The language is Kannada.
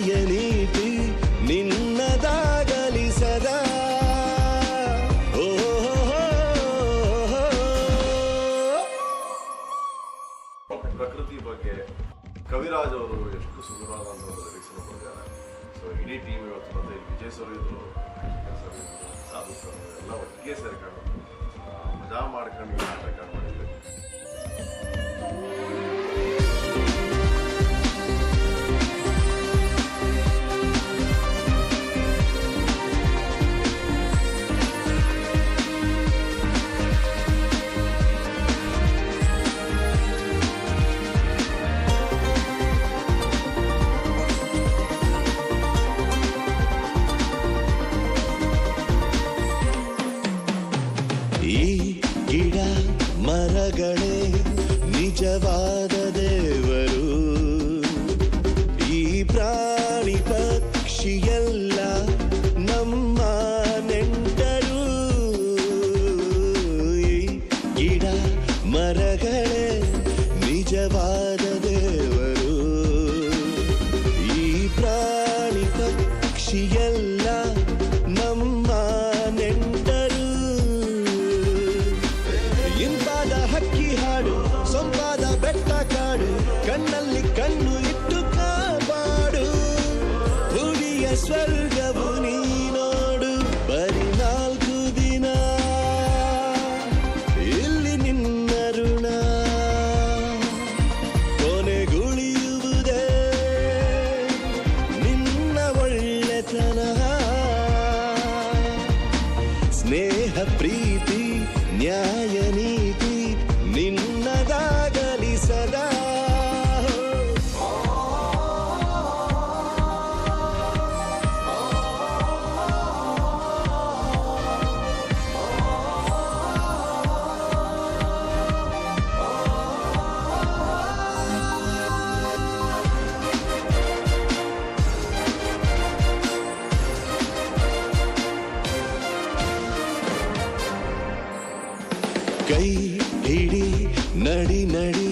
ನ್ಯಾಯ ನೀತಿ ನಿನ್ನದಾಗಲಿ ಸದಾ. ಪ್ರಕೃತಿ ಬಗ್ಗೆ ಕವಿರಾಜ್ ಅವರು ಎಷ್ಟು ಸುಂದರವಾದ ಲಿರಿಕ್ಸ್ ಬರೆದಿದ್ದಾರೆ. ಸೊ ಇಡೀ ಟೀಮ್ ಇವತ್ತು ಮತ್ತೆ ವಿಜಯ್ ಸರ್ ಇದ್ರು, ಸಾಧು ಸರ್ ಎಲ್ಲ ಒಟ್ಟಿಗೆ ಸೇರ್ಕೊಂಡು ಮಜಾ ಮಾಡ್ಕೊಂಡು ಈ ನಾಟಕ ಮಾಡಿದ್ವಿ. ಈ ಗಿಡ ಮರಗಳೇ ನಿಜವಾದ ದೇವರು, ಈ ಪ್ರಾಣಿ ಪಕ್ಷಿಯೆಲ್ಲ ನಮ್ಮ ನೆಂಟರು. ಈ ಗಿಡ ಮರಗಳೇ ನಿಜವಾದ ದೇವರು, ಈ ಪ್ರಾಣಿ ಪಕ್ಷಿಯೆಲ್ಲ ನಮ್ಮ ನೆಂಟರು. ಇಂಪಾದ ಹಕ್ಕಿ ಹಾಡು, ಸೊಂಪಾದ ಬೆಟ್ಟ ಕಾಡು, ಕಣ್ಣಲ್ಲಿ ಕಣ್ಣು ಇಟ್ಟು ಕಾಪಾಡು. ಭೂಮಿಯ ಸ್ವರ್ಗವು ನೀನೋಡು, ಬರೀ 4 ದಿನ ಇಲ್ಲಿ ನಿನ್ನ ಋಣ. ಕೊನೆಗುಳಿಯುವುದೇ ನಿನ್ನ ಒಳ್ಳೆತನ. ಸ್ನೇಹ ಪ್ರೀತಿ ನ್ಯಾಯ ನೀತಿ ನಿನ್ನದಾಗಲಿ ಸದಾ. ಕೈ ಹಿಡಿ ನಡಿ ನಡಿ